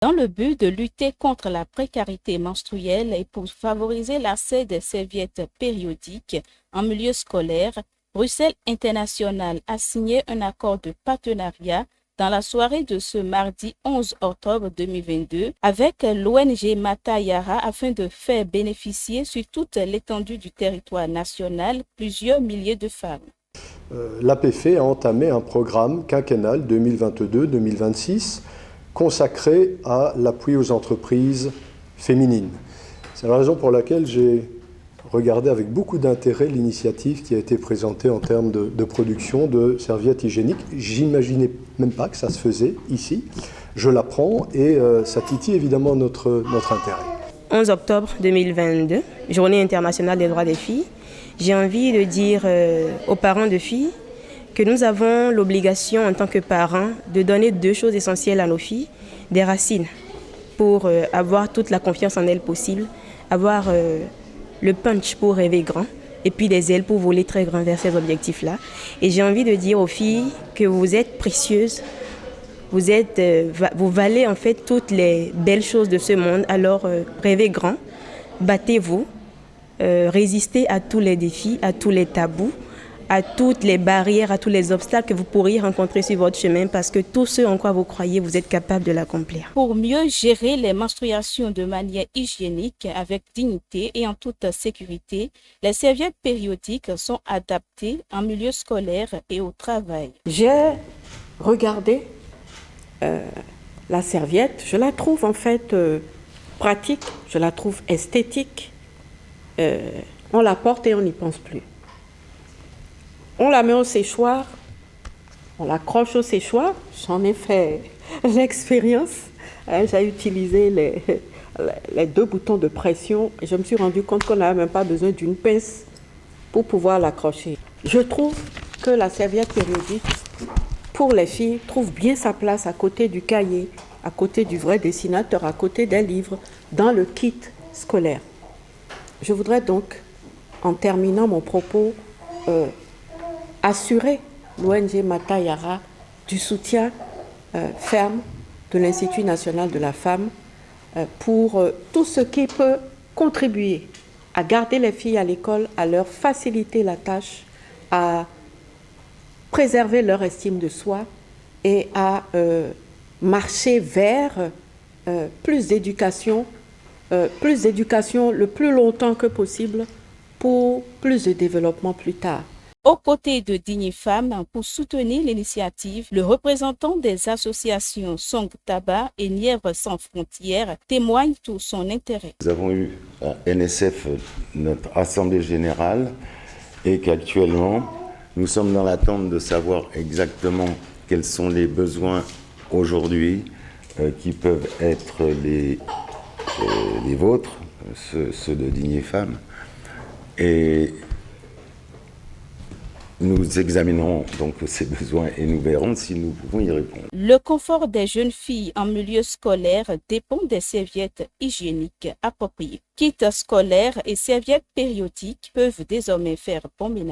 Dans le but de lutter contre la précarité menstruelle et pour favoriser l'accès des serviettes périodiques en milieu scolaire, Bruxelles International a signé un accord de partenariat dans la soirée de ce mardi 11 octobre 2022 avec l'ONG Mata Yara afin de faire bénéficier sur toute l'étendue du territoire national plusieurs milliers de femmes. L'APF a entamé un programme quinquennal 2022-2026 consacré à l'appui aux entreprises féminines. C'est la raison pour laquelle j'ai regardé avec beaucoup d'intérêt l'initiative qui a été présentée en termes de production de serviettes hygiéniques. J'imaginais même pas que ça se faisait ici. Je l'apprends et ça titille évidemment notre intérêt. 11 octobre 2022, Journée internationale des droits des filles. J'ai envie de dire aux parents de filles que nous avons l'obligation en tant que parents de donner deux choses essentielles à nos filles, des racines pour avoir toute la confiance en elles possible, avoir le punch pour rêver grand et puis des ailes pour voler très grand vers ces objectifs-là. Et j'ai envie de dire aux filles que vous êtes précieuses, vous valez en fait toutes les belles choses de ce monde, alors rêvez grand, battez-vous, résistez à tous les défis, à tous les tabous, à toutes les barrières, à tous les obstacles que vous pourriez rencontrer sur votre chemin parce que tout ce en quoi vous croyez, vous êtes capable de l'accomplir. Pour mieux gérer les menstruations de manière hygiénique, avec dignité et en toute sécurité, les serviettes périodiques sont adaptées en milieu scolaire et au travail. J'ai regardé la serviette, je la trouve en fait pratique, je la trouve esthétique. On la porte et on n'y pense plus. On la met au séchoir, on l'accroche au séchoir. J'en ai fait l'expérience. J'ai utilisé les deux boutons de pression et je me suis rendu compte qu'on n'avait même pas besoin d'une pince pour pouvoir l'accrocher. Je trouve que la serviette périodique pour les filles trouve bien sa place à côté du cahier, à côté du vrai dessinateur, à côté des livres, dans le kit scolaire. Je voudrais donc, en terminant mon propos, assurer l'ONG Mata Yara du soutien ferme de l'Institut national de la femme pour tout ce qui peut contribuer à garder les filles à l'école, à leur faciliter la tâche, à préserver leur estime de soi et à marcher vers plus d'éducation le plus longtemps que possible pour plus de développement plus tard. Aux côtés de Dignes Femmes, pour soutenir l'initiative, le représentant des associations Song Tabac et Nièvre sans frontières témoigne tout son intérêt. Nous avons eu à NSF notre assemblée générale et qu'actuellement, nous sommes dans l'attente de savoir exactement quels sont les besoins aujourd'hui qui peuvent être les vôtres, ceux de Dignes Femmes. Et nous examinerons donc ces besoins et nous verrons si nous pouvons y répondre. Le confort des jeunes filles en milieu scolaire dépend des serviettes hygiéniques appropriées. Kits scolaires et serviettes périodiques peuvent désormais faire bon ménage.